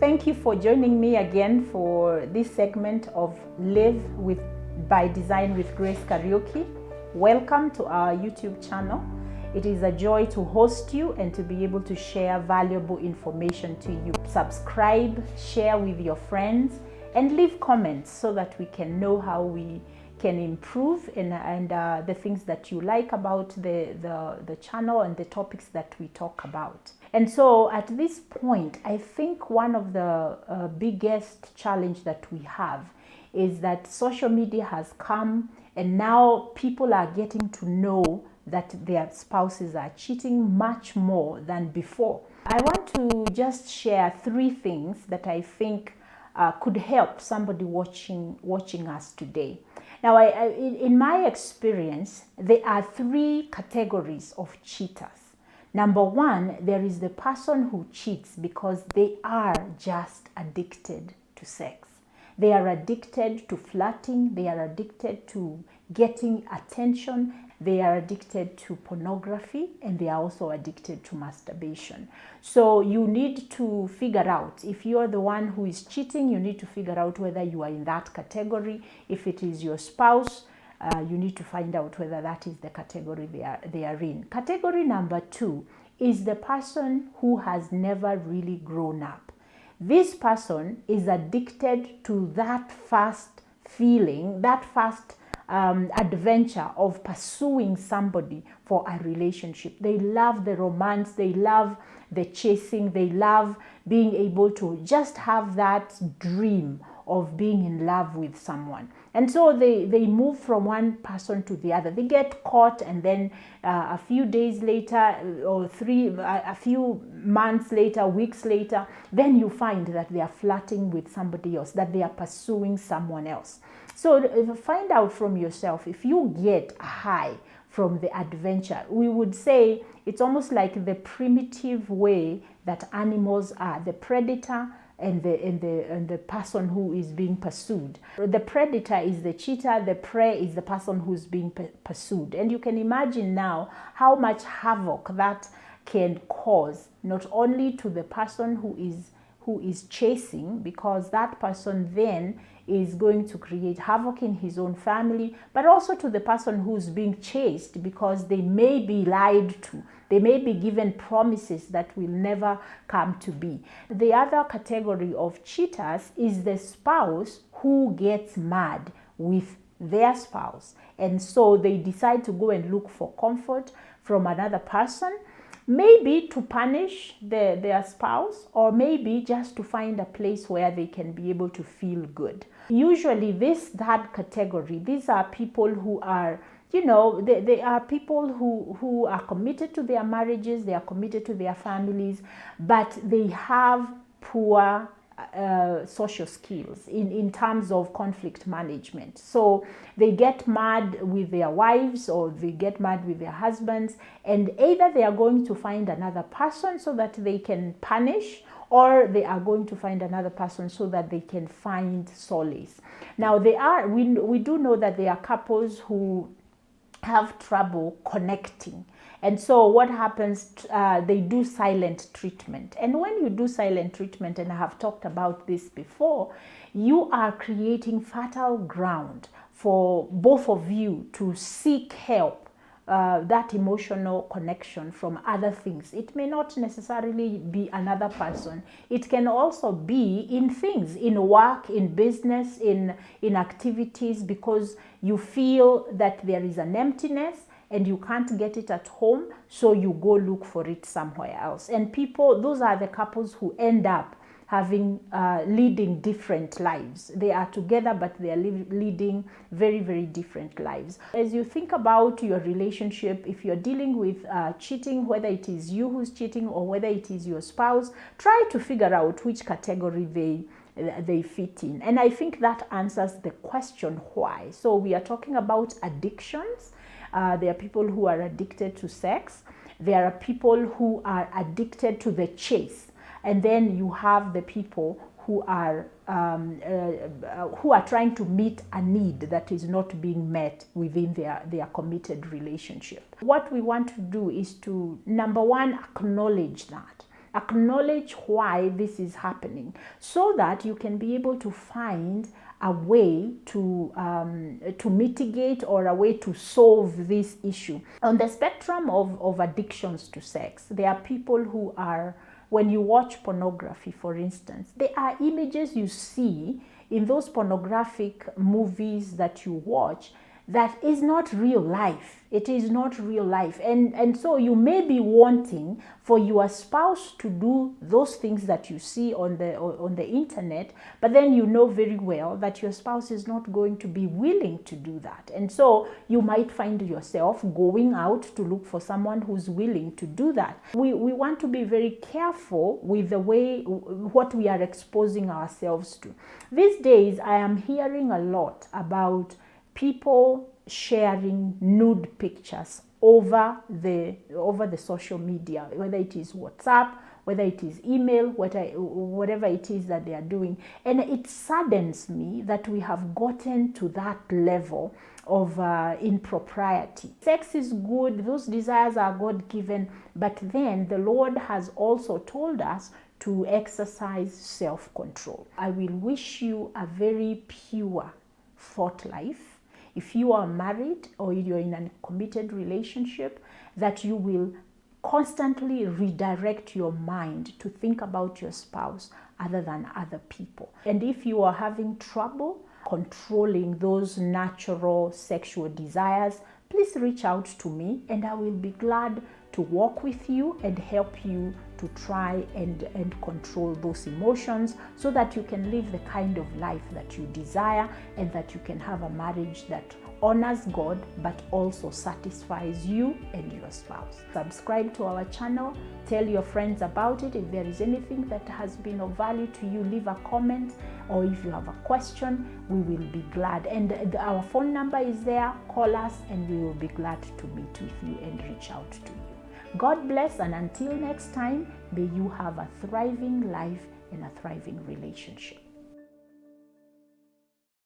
Thank you for joining me again for this segment of Live by Design with Grace Kariuki. Welcome to our YouTube channel. It is a joy to host you and to be able to share valuable information to you. Subscribe, share with your friends, and leave comments so that we can know how we can improve and the things that you like about the channel and the topics that we talk about. And so at this point, I think one of the biggest challenge that we have is that social media has come and now people are getting to know that their spouses are cheating much more than before. I want to just share 3 things that I think could help somebody watching us today. Now, in my experience, there are 3 categories of cheaters. Number 1, there is the person who cheats because they are just addicted to sex. They are addicted to flirting. They are addicted to getting attention. They are addicted to pornography, and they are also addicted to masturbation. So you need to figure out, if you're the one who is cheating, you need to figure out whether you are in that category. If it is your spouse, you need to find out whether that is the category they are in. Category number 2 is the person who has never really grown up. This person is addicted to that first feeling, that first adventure of pursuing somebody for a relationship. They love the romance, they love the chasing, they love being able to just have that dream of being in love with someone. And so they move from one person to the other. They get caught, and then a few days later, or a few months later, weeks later, then you find that they are flirting with somebody else, that they are pursuing someone else. So find out from yourself, if you get a high from the adventure, we would say it's almost like the primitive way that animals are, the predator and the person who is being pursued. The predator is the cheater, the prey is the person who's being pursued. And you can imagine now how much havoc that can cause, not only to the person who is chasing, because that person then is going to create havoc in his own family, but also to the person who's being chased, because they may be lied to. They may be given promises that will never come to be. The other category of cheaters is the spouse who gets mad with their spouse. And so they decide to go and look for comfort from another person, maybe to punish their spouse, or maybe just to find a place where they can be able to feel good. Usually this third category, these are people who are, they are people who are committed to their marriages, they are committed to their families, but they have poor social skills in terms of conflict management. So they get mad with their wives, or they get mad with their husbands, and either they are going to find another person so that they can punish, or they are going to find another person so that they can find solace. Now we do know that there are couples who have trouble connecting. And so what happens, they do silent treatment. And when you do silent treatment, and I have talked about this before, you are creating fertile ground for both of you to seek help, that emotional connection from other things. It may not necessarily be another person. It can also be in things, in work, in business, in activities, because you feel that there is an emptiness and you can't get it at home, so you go look for it somewhere else. And those are the couples who end up leading different lives. They are together, but they are leading very, very different lives. As you think about your relationship, if you're dealing with cheating, whether it is you who's cheating or whether it is your spouse, try to figure out which category they fit in. And I think that answers the question why. So we are talking about addictions. There are people who are addicted to sex. There are people who are addicted to the chase. And then you have the people who are trying to meet a need that is not being met within their committed relationship. What we want to do is to, number 1, acknowledge that Acknowledge why this is happening so that you can be able to find a way to mitigate or a way to solve this issue. On the spectrum of addictions to sex, there are people who are, when you watch pornography, for instance, there are images you see in those pornographic movies that you watch that is not real life. It is not real life. And so you may be wanting for your spouse to do those things that you see on the internet, but then you know very well that your spouse is not going to be willing to do that. And so you might find yourself going out to look for someone who's willing to do that. We want to be very careful with the way, what we are exposing ourselves to. These days, I am hearing a lot about people sharing nude pictures over the social media, whether it is WhatsApp, whether it is email, whatever it is that they are doing. And it saddens me that we have gotten to that level of impropriety. Sex is good, those desires are God-given, but then the Lord has also told us to exercise self-control. I will wish you a very pure thought life. If you are married or you're in a committed relationship, that you will constantly redirect your mind to think about your spouse other than other people. And if you are having trouble controlling those natural sexual desires, please reach out to me and I will be glad to walk with you and help you to try and control those emotions so that you can live the kind of life that you desire and that you can have a marriage that honors God but also satisfies you and your spouse. Subscribe to our channel, tell your friends about it. If there is anything that has been of value to you, leave a comment, or if you have a question, we will be glad. And our phone number is there. Call us and we will be glad to meet with you and reach out to you. God bless, and until next time, may you have a thriving life and a thriving relationship.